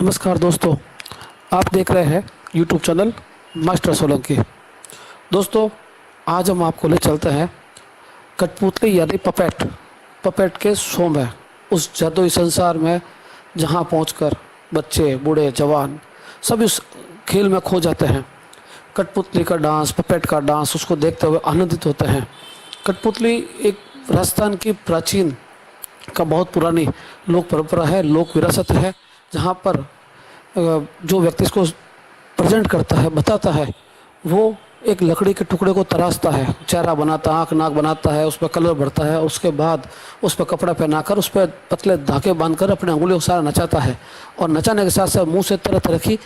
नमस्कार दोस्तों, आप देख रहे हैं यूट्यूब चैनल मास्टर सोलंकी। दोस्तों, आज हम आपको ले चलते हैं कठपुतली यानी पपेट के शो में, उस जादुई संसार में जहां पहुंचकर बच्चे बूढ़े जवान सब इस खेल में खो जाते हैं। कठपुतली का डांस, पपेट का डांस, उसको देखते हुए आनंदित होते हैं। कठपुतली एक राजस्थान की प्राचीन का बहुत पुरानी लोक परंपरा है, लोक विरासत है, जहाँ पर जो व्यक्ति इसको प्रेजेंट करता है, बताता है, वो एक लकड़ी के टुकड़े को तराशता है, चेहरा बनाता है, आँख नाक बनाता है, उस पर कलर भरता है, उसके बाद उस पर कपड़ा पहनाकर उस पर पतले धागे बांधकर अपने उंगलियों को सारा नचाता है और नचाने के साथ साथ मुंह से तरह तरह की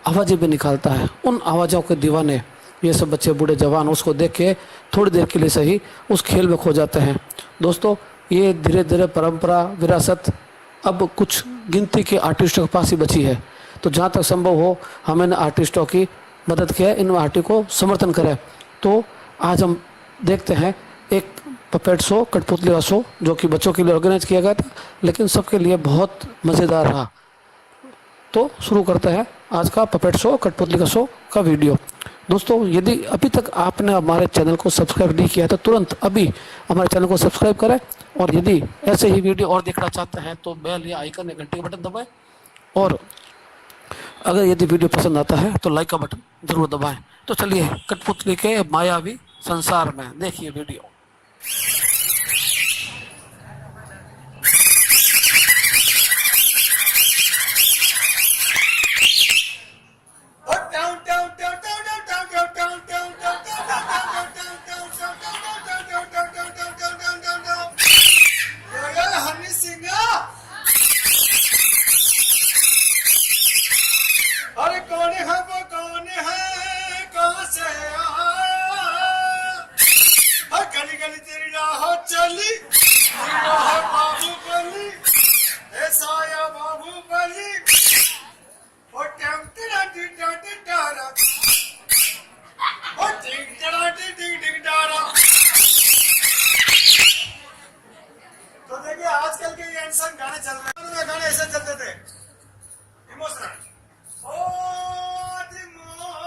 आवाज़ें भी निकालता है। उन आवाज़ों के दीवाने ये सब बच्चे बूढ़े जवान उसको देख के थोड़ी देर के लिए सही उस खेल में खो जाते हैं। दोस्तों, ये धीरे धीरे परंपरा विरासत अब कुछ गिनती के आर्टिस्टों के पास ही बची है। तो जहाँ तक संभव हो हमें इन आर्टिस्टों की मदद किया, इन आर्टिस्ट को समर्थन करें। तो आज हम देखते हैं एक पपेट शो, कठपुतली का शो, जो कि बच्चों के लिए ऑर्गेनाइज किया गया था, लेकिन सबके लिए बहुत मज़ेदार रहा। तो शुरू करते हैं आज का पपेट शो, कठपुतली का शो का वीडियो। दोस्तों, यदि अभी तक आपने हमारे चैनल को सब्सक्राइब नहीं किया है तो तुरंत अभी हमारे चैनल को सब्सक्राइब करें, और यदि ऐसे ही वीडियो और देखना चाहते हैं तो बेल या आइकन या घंटी का बटन दबाएं, और अगर यदि वीडियो पसंद आता है तो लाइक का बटन जरूर दबाएं। तो चलिए कठपुतली के मायावी संसार में देखिए वीडियो। आजकल के ये इंसान गाने चल रहे हैं, गाने ऐसे चलते थे इमोशनल।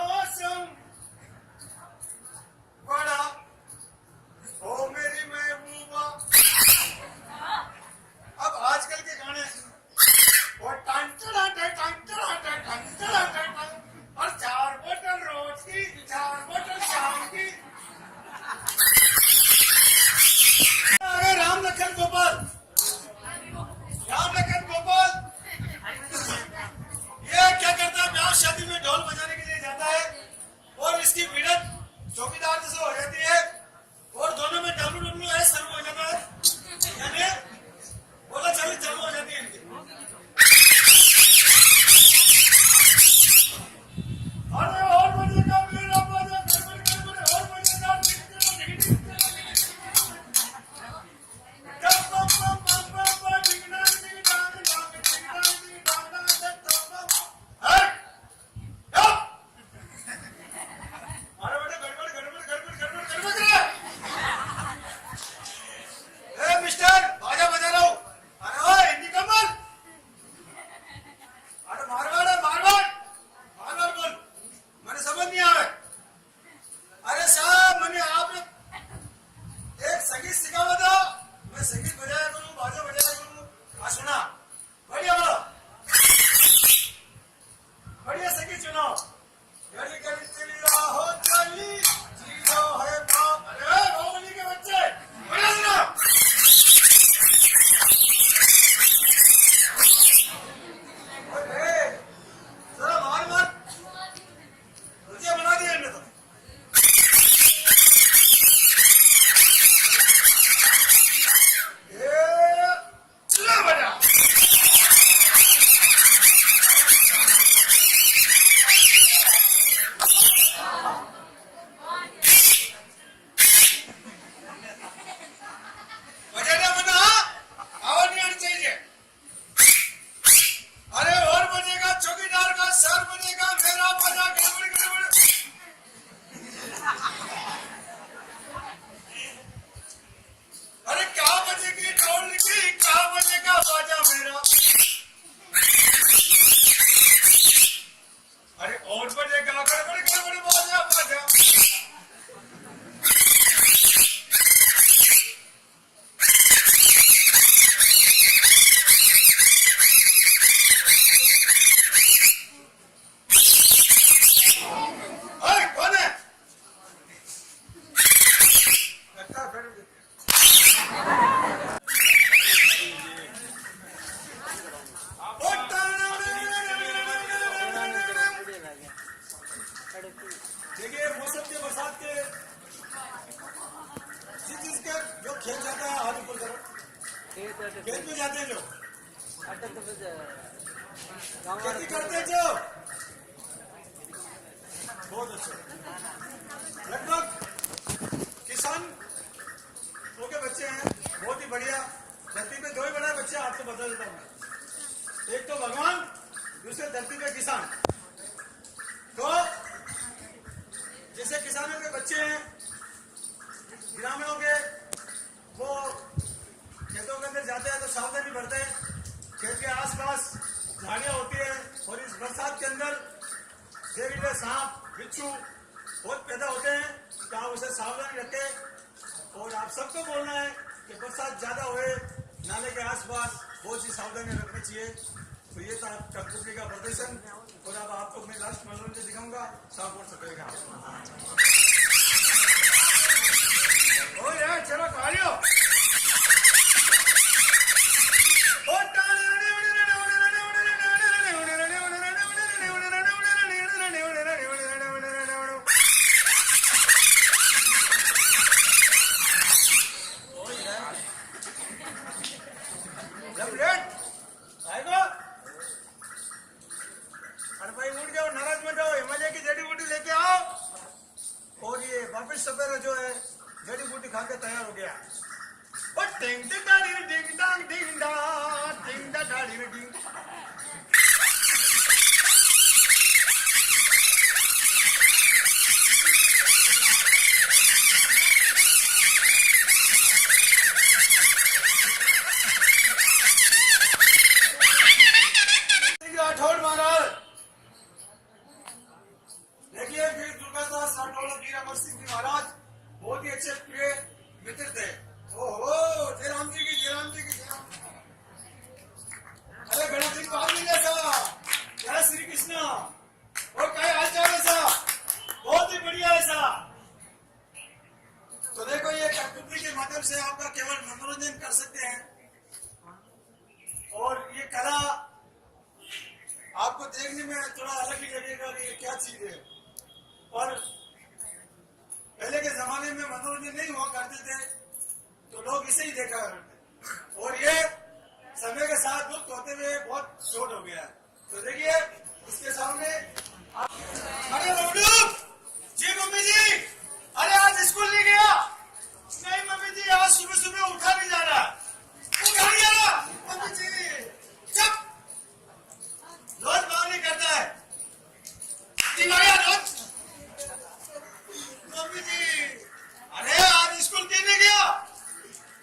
मौसम बड़ा ओ मेरी महबूबा। अब आजकल के गाने और और 4 बोतल रोज की, 4 बोतल शाम की। अरे राम लखन गोपाल, ये क्या करता है, ब्याह शादी में ढोल बजाने के लिए जाता है और इसकी भिड़ंत चौकीदार जैसे हो जाती है और दोनों में WWE शुरू हो जाता है, यानी बोला चली चालू हो जाती है इनकी। अरे और बजे का मेरा बजा और मजेदार खेत में जाते हैं जो खेती करते हैं जो बहुत अच्छा लगभग किसान के बच्चे हैं बहुत ही बढ़िया। धरती पे दो ही बड़े बच्चे आपको बता देता हूँ मैं, एक तो भगवान, दूसरे धरती पे किसान। तो जैसे किसानों के बच्चे हैं ग्रामीणों के, वो खेतों के अंदर जाते हैं तो सावधानी बरते हैं। खेत के आसपास झाड़ियां होती है और इस बरसात के अंदर जहरीले सांप बिच्छू बहुत पैदा होते हैं, तो आप उसे सावधानी रखें। और आप सबको बोलना है कि बरसात ज्यादा हुए नाले के आसपास बहुत सी सावधानी रखनी चाहिए। तो ये था कठपुतली का प्रदर्शन। और अब आपको मैं लास्ट मनोरंजन दिखाऊंगा, साफ और सकेगा। ओ यार चलो तालियो। वापिस सपेरा जो है जड़ी बूटी खा के तैयार हो गया। और टिंग टिंग डाड़ी में डिंग डांग डिंग डा टिंग डा डाड़ी में डिंग। राठौड़ महाराज देखिए, वीर दुर्गादास राठौड़ वीर अमर सिंह जी महाराज बहुत ही अच्छे प्रिय मित्र थे। ओहो जय राम जी की, जय राम जी की, जय राम। अरे गणेश जी बाहर नहीं जैसा, जय श्री कृष्ण। और क्या हालचाल ऐसा, बहुत ही बढ़िया ऐसा। तो देखो ये कठपुतली के माध्यम से आपका केवल मनोरंजन कर सकते हैं। और ये कला आपको देखने में थोड़ा अलग ही लगेगा कि ये क्या चीज है। और पहले के जमाने में मनोरंजन नहीं हुआ करते थे तो लोग इसे ही देखा करते, और ये समय के साथ लुप्त होते हुए बहुत शोर हो गया है। तो देखिए इसके सामने अरे बबलू जी, मम्मी जी, अरे आज स्कूल नहीं गया? नहीं मम्मी जी, आज सुबह सुबह उठा नहीं जा रहा, उठा नहीं जा रहा मम्मी जी। चुप, रोज बात नहीं करता है रोज। मम्मी जी, अरे आज स्कूल क्यों नहीं गया?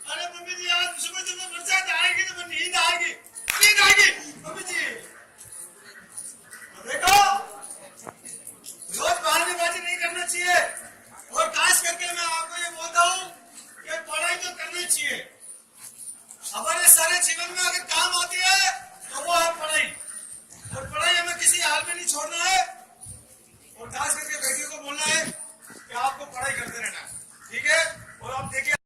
अरे मम्मी जी, आज सुबह सुबह बरसात आएगी तो नींद आएगी, नींद आएगी मम्मी जी। देखो रोज बहानेबाजी नहीं करना चाहिए। और खास करके मैं आपको ये बोलता हूँ कि पढ़ाई तो करनी चाहिए। हमारे सारे जीवन में अगर काम आती है तो वो है पढ़ाई, और पढ़ाई हमें किसी हाल में नहीं छोड़ना है। और खास करके